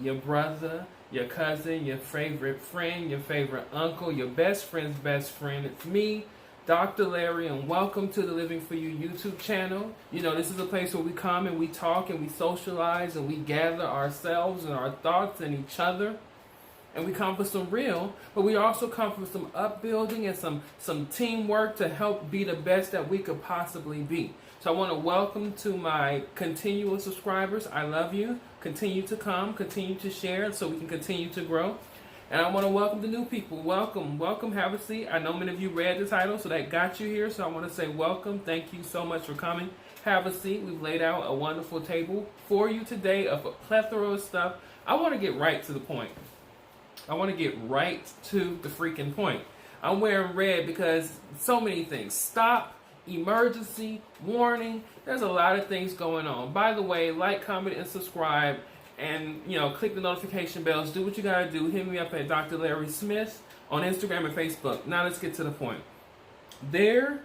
your brother, your cousin, your favorite friend, your favorite uncle, your best friend's best friend. It's me, Dr. Larry, and welcome to the Living For You YouTube channel. You know, this is a place where we come and we talk and we socialize and we gather ourselves and our thoughts and each other. And we come for some real, but we also come for some upbuilding and some teamwork to help be the best that we could possibly be. So I want to welcome to my continual subscribers. I love you. Continue to come, continue to share so we can continue to grow. And I want to welcome the new people. Welcome, welcome, have a seat. I know many of you read the title, so that got you here. So I want to say welcome. Thank you so much for coming. Have a seat. We've laid out a wonderful table for you today of a plethora of stuff. I want to get right to the point. I want to get right to the freaking point. I'm wearing red because so many things. Stop, emergency, warning. There's a lot of things going on. By the way, like, comment, and subscribe. And, you know, click the notification bells. Do what you got to do. Hit me up at Dr. Larry Smith on Instagram and Facebook. Now let's get to the point. There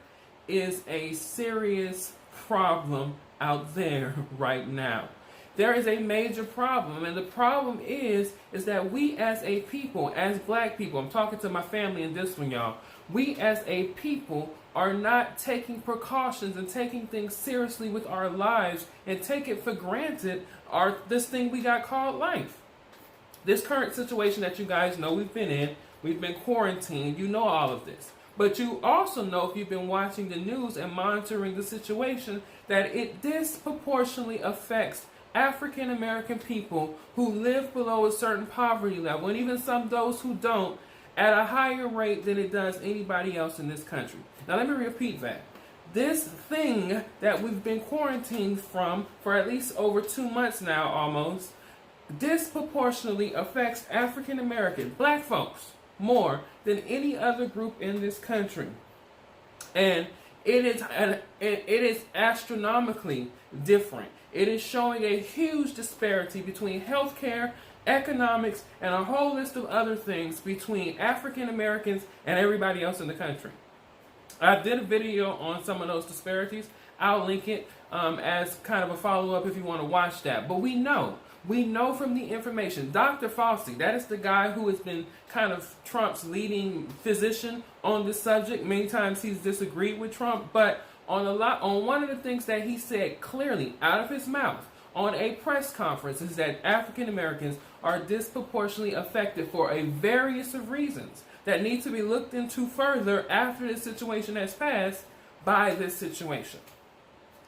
is a serious problem out there right now. There is a major problem, and the problem is that we as a people, as black people, I'm talking to my family in this one, y'all, we as a people are not taking precautions and taking things seriously with our lives and take it for granted, this thing we got called life. This current situation that you guys know we've been quarantined, you know all of this. But you also know, if you've been watching the news and monitoring the situation, that it disproportionately affects African American people who live below a certain poverty level, and even some those who don't, at a higher rate than it does anybody else in this country. Now let me repeat that. This thing that we've been quarantined from for at least over 2 months now almost, disproportionately affects African American, black folks, more than any other group in this country. And it is astronomically different. It is showing a huge disparity between healthcare, economics, and a whole list of other things between African Americans and everybody else in the country. I did a video on some of those disparities. I'll link it as kind of a follow-up if you want to watch that. But we know from the information, Dr. Fauci, that is the guy who has been kind of Trump's leading physician on this subject. Many times he's disagreed with Trump, but on one of the things that he said clearly out of his mouth on a press conference is that African Americans are disproportionately affected for a various of reasons that need to be looked into further after this situation has passed by this situation.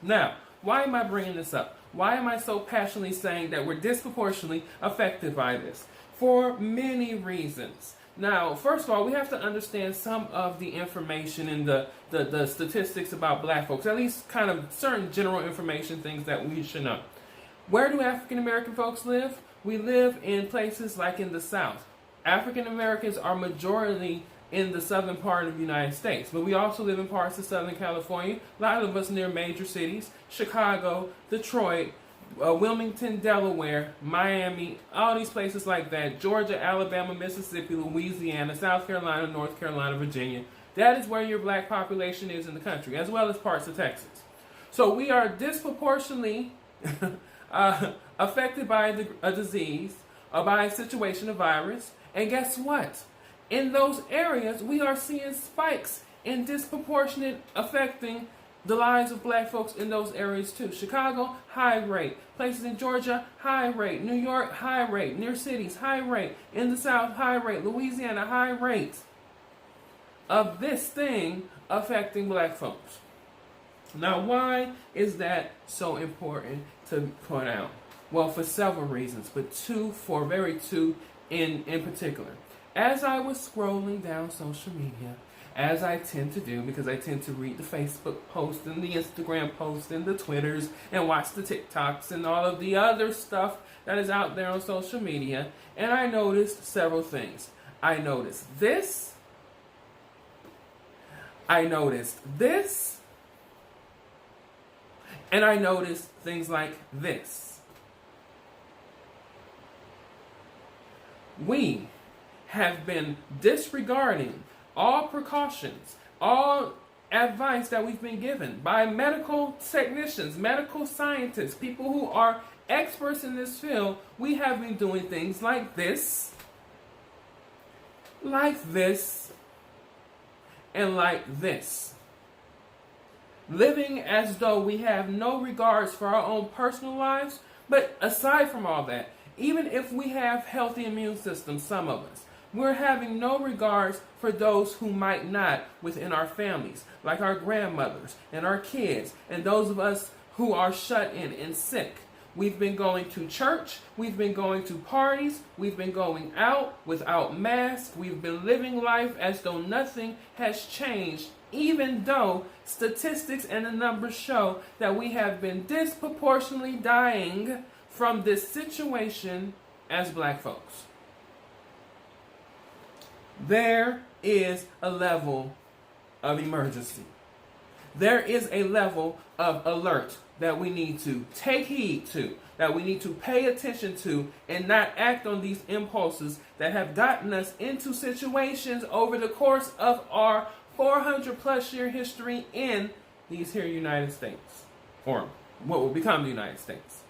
Now, why am I bringing this up? Why am I so passionately saying that we're disproportionately affected by this? For many reasons. Now, first of all, we have to understand some of the information and the statistics about black folks, at least kind of certain general information, things that we should know. Where do African American folks live? We live in places like in the South. African Americans are majority in the southern part of the United States, but we also live in parts of Southern California, a lot of us near major cities, Chicago, Detroit, Wilmington, Delaware, Miami, all these places like that, Georgia, Alabama, Mississippi, Louisiana, South Carolina, North Carolina, Virginia. That is where your black population is in the country, as well as parts of Texas. So we are disproportionately affected by a disease, or by a situation, a virus, and guess what? In those areas, we are seeing spikes in disproportionate affecting the lives of black folks in those areas too. Chicago, high rate. Places in Georgia, high rate. New York, high rate. Near cities, high rate. In the South, high rate. Louisiana, high rates of this thing affecting black folks. Now, why is that so important to point out? Well, for several reasons, but two in particular. As I was scrolling down social media, as I tend to do, because I tend to read the Facebook posts and the Instagram posts and the Twitters and watch the TikToks and all of the other stuff that is out there on social media, and I noticed several things. I noticed this. I noticed this. And I noticed things like this. We have been disregarding all precautions, all advice that we've been given by medical technicians, medical scientists, people who are experts in this field, we have been doing things like this, and like this. Living as though we have no regards for our own personal lives, but aside from all that, even if we have healthy immune systems, some of us, we're having no regards for those who might not within our families, like our grandmothers and our kids, and those of us who are shut in and sick. We've been going to church, we've been going to parties, we've been going out without masks, we've been living life as though nothing has changed, even though statistics and the numbers show that we have been disproportionately dying from this situation as black folks. There is a level of emergency. There is a level of alert that we need to take heed to, that we need to pay attention to, and not act on these impulses that have gotten us into situations over the course of our 400 plus year history in these here United States, or what will become the United States.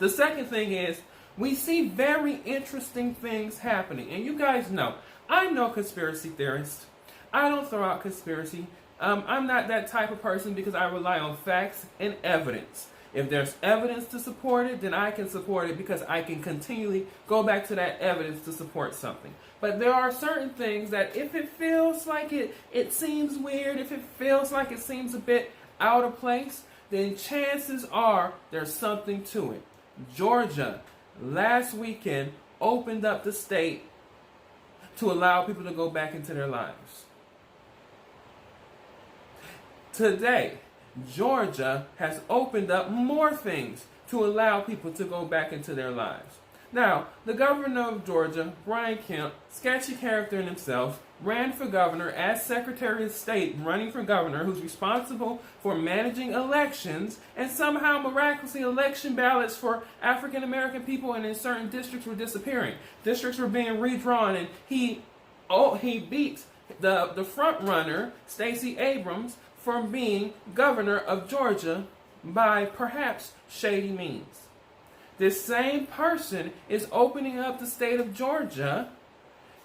The second thing is, we see very interesting things happening. And you guys know, I'm no conspiracy theorist. I don't throw out conspiracy. I'm not that type of person because I rely on facts and evidence. If there's evidence to support it, then I can support it because I can continually go back to that evidence to support something. But there are certain things that if it feels like it seems weird, if it feels like it seems a bit out of place, then chances are there's something to it. Georgia, last weekend, opened up the state to allow people to go back into their lives. Today, Georgia has opened up more things to allow people to go back into their lives. Now, the governor of Georgia, Brian Kemp, sketchy character in himself, ran for governor as Secretary of State, running for governor, who's responsible for managing elections, and somehow miraculously election ballots for African American people and in certain districts were disappearing. Districts were being redrawn, and he beat the front runner, Stacey Abrams, from being governor of Georgia by perhaps shady means. This same person is opening up the state of Georgia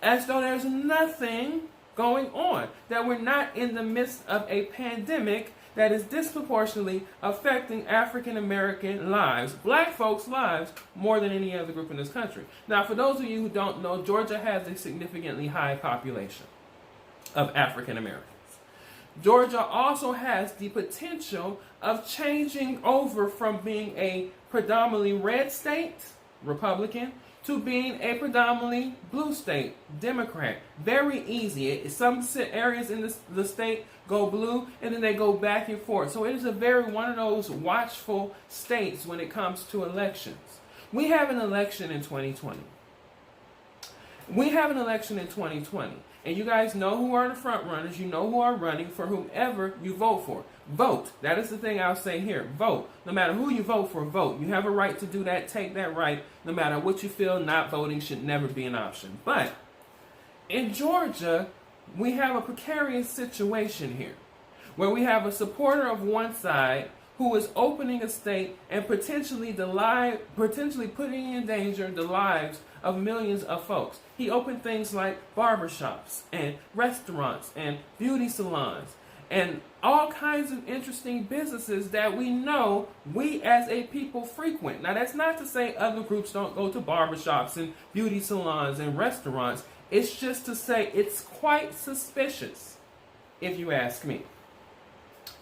as though there's nothing going on, that we're not in the midst of a pandemic that is disproportionately affecting African American lives, black folks' lives, more than any other group in this country. Now, for those of you who don't know, Georgia has a significantly high population of African Americans. Georgia also has the potential of changing over from being a predominantly red state, Republican, to being a predominantly blue state, Democrat. Very easy. Some areas in the state go blue, and then they go back and forth. So it is one of those watchful states when it comes to elections. We have an election in 2020. And you guys know who are the front runners. You know who are running for whomever you vote for. Vote. That is the thing I'll say here. Vote. No matter who you vote for, vote. You have a right to do that. Take that right. No matter what you feel, not voting should never be an option. But in Georgia, we have a precarious situation here, where we have a supporter of one side who is opening a state and potentially putting in danger the lives of millions of folks. He opened things like barbershops and restaurants and beauty salons and all kinds of interesting businesses that we know we as a people frequent. Now, that's not to say other groups don't go to barbershops and beauty salons and restaurants. It's just to say it's quite suspicious, if you ask me.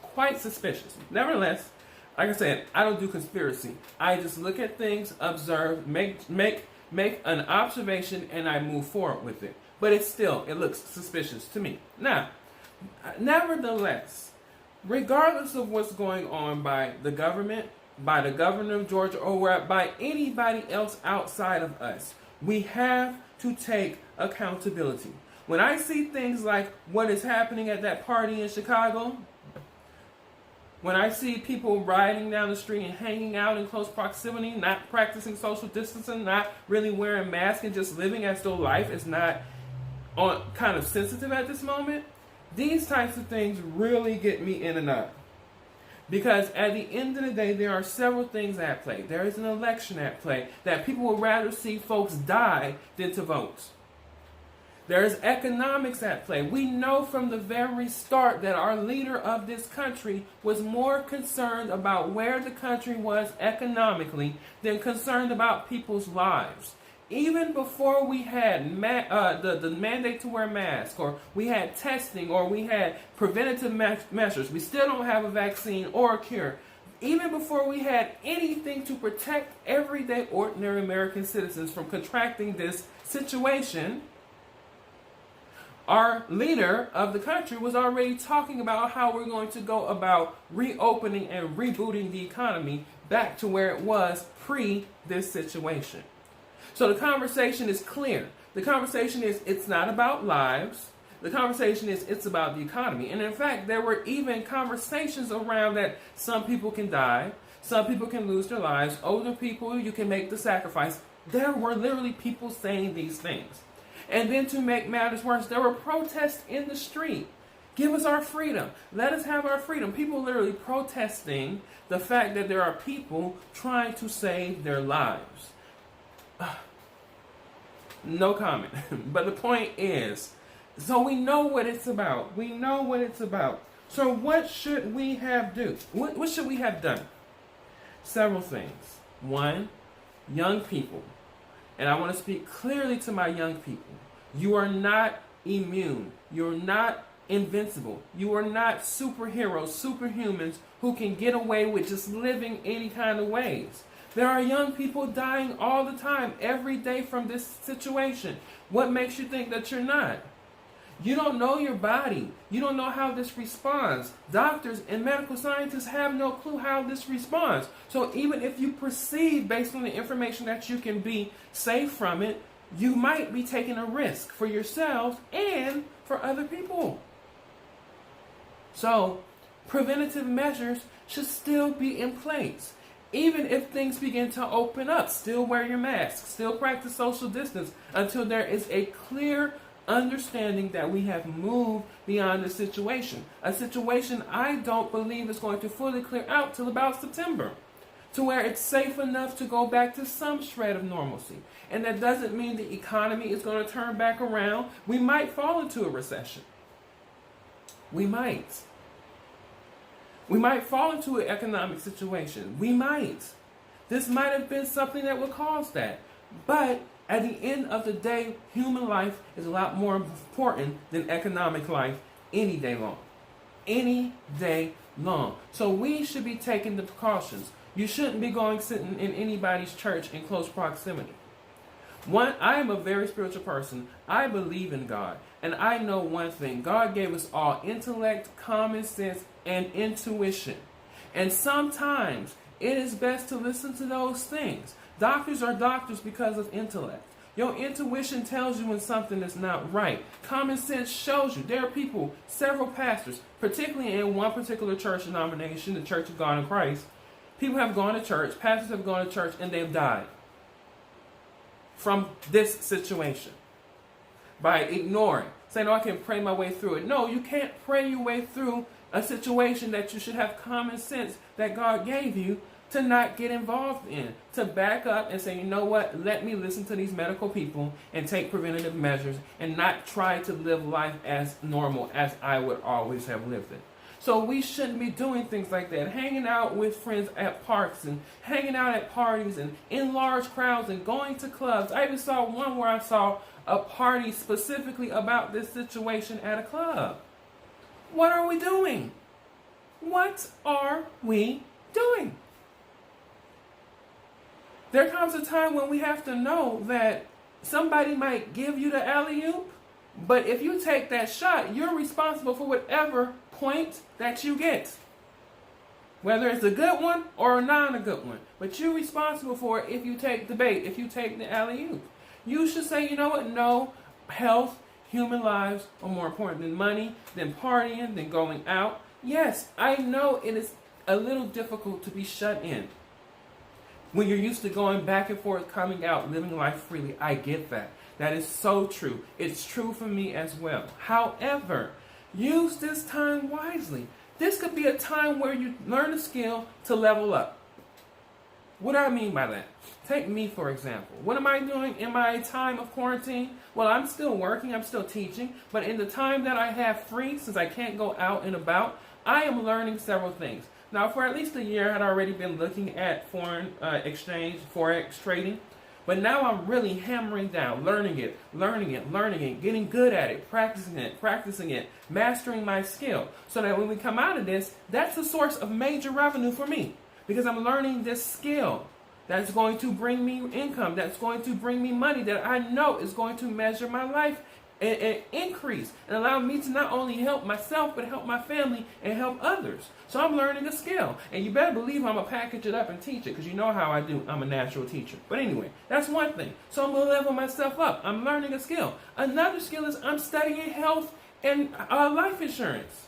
Quite suspicious. Nevertheless, like I said, I don't do conspiracy. I just look at things, observe, make an observation, and I move forward with it. But it looks suspicious to me. Now, nevertheless, regardless of what's going on by the government, by the governor of Georgia, or by anybody else outside of us, we have to take accountability. When I see things like what is happening at that party in Chicago, when I see people riding down the street and hanging out in close proximity, not practicing social distancing, not really wearing masks, and just living as though life is not kind of sensitive at this moment, these types of things really get me in a knot. Because at the end of the day, there are several things at play. There is an election at play that people would rather see folks die than to vote. There is economics at play. We know from the very start that our leader of this country was more concerned about where the country was economically than concerned about people's lives. Even before we had the mandate to wear masks, or we had testing, or we had preventative measures, we still don't have a vaccine or a cure. Even before we had anything to protect everyday ordinary American citizens from contracting this situation, our leader of the country was already talking about how we're going to go about reopening and rebooting the economy back to where it was pre this situation. So the conversation is clear. The conversation is, it's not about lives. The conversation is, it's about the economy. And in fact, there were even conversations around that some people can die, some people can lose their lives, older people, you can make the sacrifice. There were literally people saying these things. And then to make matters worse, there were protests in the street. Give us our freedom. Let us have our freedom. People literally protesting the fact that there are people trying to save their lives. No comment. But the point is, so we know what it's about. We know what it's about. So what should we have do? What should we have done? Several things. One, young people. And I want to speak clearly to my young people. You are not immune. You're not invincible. You are not superheroes, superhumans who can get away with just living any kind of ways. There are young people dying all the time, every day from this situation. What makes you think that you're not? You don't know your body. You don't know how this responds. Doctors and medical scientists have no clue how this responds. So even if you perceive, based on the information, that you can be safe from it, you might be taking a risk for yourselves and for other people. So preventative measures should still be in place. Even if things begin to open up, still wear your mask, still practice social distance until there is a clear understanding that we have moved beyond the situation. A situation I don't believe is going to fully clear out till about September, to where it's safe enough to go back to some shred of normalcy. And that doesn't mean the economy is going to turn back around. We might fall into a recession. We might. We might fall into an economic situation. We might. This might have been something that would cause that. But at the end of the day, human life is a lot more important than economic life any day long. Any day long. So we should be taking the precautions. You shouldn't be sitting in anybody's church in close proximity. One, I am a very spiritual person. I believe in God. And I know one thing. God gave us all intellect, common sense, and intuition. And sometimes it is best to listen to those things. Doctors are doctors because of intellect. Your intuition tells you when something is not right. Common sense shows you. There are people, several pastors, particularly in one particular church denomination, the Church of God in Christ. People have gone to church, pastors have gone to church, and they've died from this situation by ignoring, saying, oh, I can pray my way through it. No, you can't pray your way through a situation that you should have common sense that God gave you to not get involved in, to back up and say, you know what, let me listen to these medical people and take preventative measures and not try to live life as normal as I would always have lived it. So we shouldn't be doing things like that, hanging out with friends at parks and hanging out at parties and in large crowds and going to clubs. I even saw one where I saw a party specifically about this situation at a club. What are we doing? What are we doing? There comes a time when we have to know that somebody might give you the alley-oop, but if you take that shot, you're responsible for whatever point that you get. Whether it's a good one or not a good one. But you're responsible for it if you take the bait, if you take the alley-oop. You should say, you know what, no, health, human lives are more important than money, than partying, than going out. Yes, I know it is a little difficult to be shut in. When you're used to going back and forth, coming out, living life freely, I get that. That is so true. It's true for me as well. However, use this time wisely. This could be a time where you learn a skill to level up. What do I mean by that? Take me, for example. What am I doing in my time of quarantine? Well, I'm still working, I'm still teaching, but in the time that I have free, since I can't go out and about, I am learning several things. Now, for at least a year, I had already been looking at foreign exchange, forex trading, but now I'm really hammering down, learning it, getting good at it, practicing it, mastering my skill, so that when we come out of this, that's a source of major revenue for me, because I'm learning this skill that's going to bring me income, that's going to bring me money that I know is going to measure my life and increase and allow me to not only help myself, but help my family and help others. So I'm learning a skill. And you better believe I'm going to package it up and teach it, because you know how I do. I'm a natural teacher. But anyway, that's one thing. So I'm going to level myself up. I'm learning a skill. Another skill is I'm studying health and life insurance.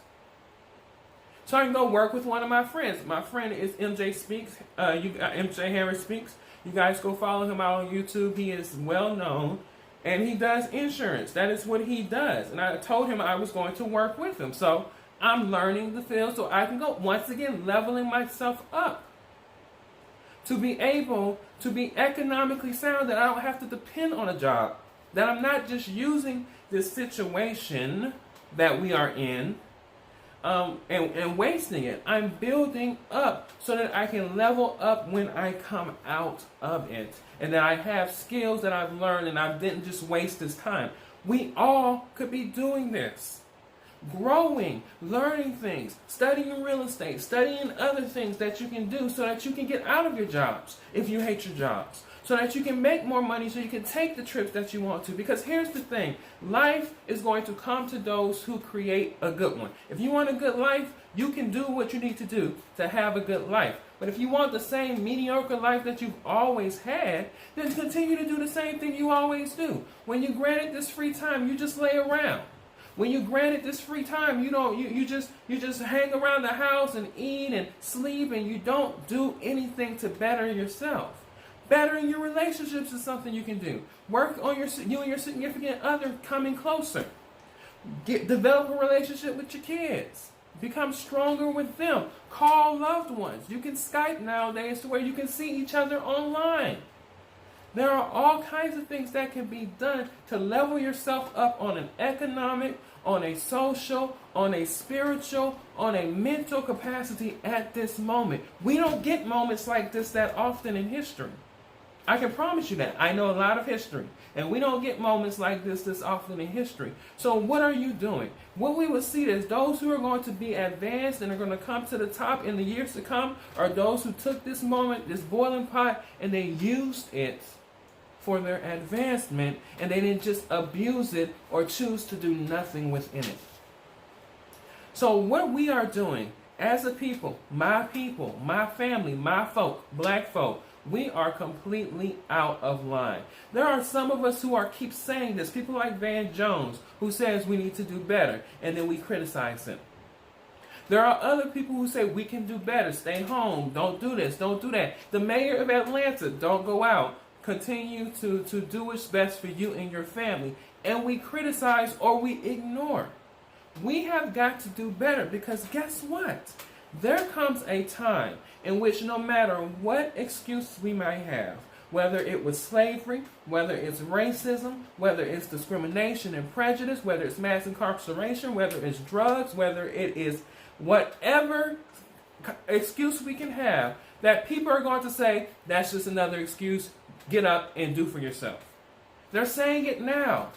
So I can go work with one of my friends. My friend is MJ Speaks. MJ Harris Speaks. You guys go follow him out on YouTube. He is well known. And he does insurance. That is what he does. And I told him I was going to work with him. So I'm learning the field so I can go, once again, leveling myself up. To be able to be economically sound, that I don't have to depend on a job. That I'm not just using this situation that we are in and wasting it. I'm building up so that I can level up when I come out of it. And that I have skills that I've learned and I didn't just waste this time. We all could be doing this. Growing, learning things, studying real estate, studying other things that you can do so that you can get out of your jobs if you hate your jobs. So that you can make more money so you can take the trips that you want to. Because here's the thing. Life is going to come to those who create a good one. If you want a good life, you can do what you need to do to have a good life. But if you want the same mediocre life that you've always had, then continue to do the same thing you always do. When you're granted this free time, you just lay around. When you're granted this free time, you just hang around the house and eat and sleep, and you don't do anything to better yourself. Bettering your relationships is something you can do. Work on you and your significant other coming closer. Develop a relationship with your kids. Become stronger with them. Call loved ones. You can Skype nowadays to where you can see each other online. There are all kinds of things that can be done to level yourself up on an economic, on a social, on a spiritual, on a mental capacity at this moment. We don't get moments like this that often in history. I can promise you that. I know a lot of history. And we don't get moments like this often in history. So what are you doing? What we will see is those who are going to be advanced and are going to come to the top in the years to come are those who took this moment, this boiling pot, and they used it for their advancement, and they didn't just abuse it or choose to do nothing within it. So what we are doing as a people, my family, my folk, black folk, we are completely out of line. There are some of us who keep saying this. People like Van Jones, who says we need to do better, and then we criticize him. There are other people who say we can do better. Stay home. Don't do this. Don't do that. The mayor of Atlanta, don't go out. Continue to do what's best for you and your family. And we criticize or we ignore. We have got to do better, because guess what? There comes a time in which no matter what excuse we might have, whether it was slavery, whether it's racism, whether it's discrimination and prejudice, whether it's mass incarceration, whether it's drugs, whether it is whatever excuse we can have, that people are going to say, that's just another excuse, get up and do for yourself. They're saying it now.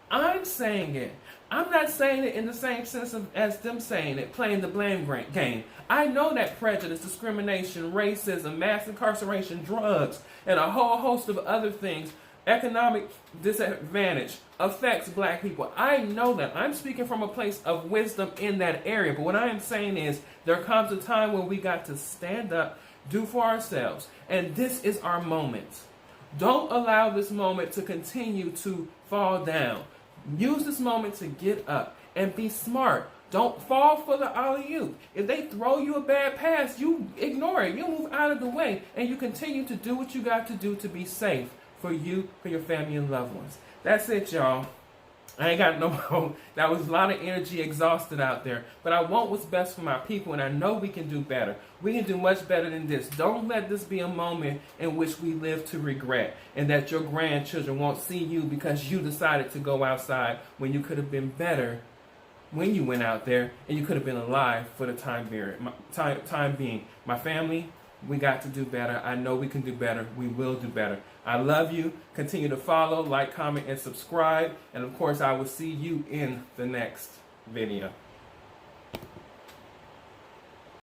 I'm saying it. I'm not saying it in the same sense as them saying it, playing the blame game. I know that prejudice, discrimination, racism, mass incarceration, drugs, and a whole host of other things, economic disadvantage, affects black people. I know that. I'm speaking from a place of wisdom in that area. But what I am saying is there comes a time when we got to stand up, do for ourselves. And this is our moment. Don't allow this moment to continue to fall down. Use this moment to get up and be smart. Don't fall for the alley-oop. If they throw you a bad pass, you ignore it. You move out of the way, and you continue to do what you got to do to be safe for you, for your family, and loved ones. That's it, y'all. I ain't got no more. That was a lot of energy exhausted out there. But I want what's best for my people, and I know we can do better. We can do much better than this. Don't let this be a moment in which we live to regret, and that your grandchildren won't see you because you decided to go outside when you could have been better when you went out there, and you could have been alive for the time being. My family, we got to do better. I know we can do better. We will do better. I love you. Continue to follow, like, comment, and subscribe. And of course, I will see you in the next video.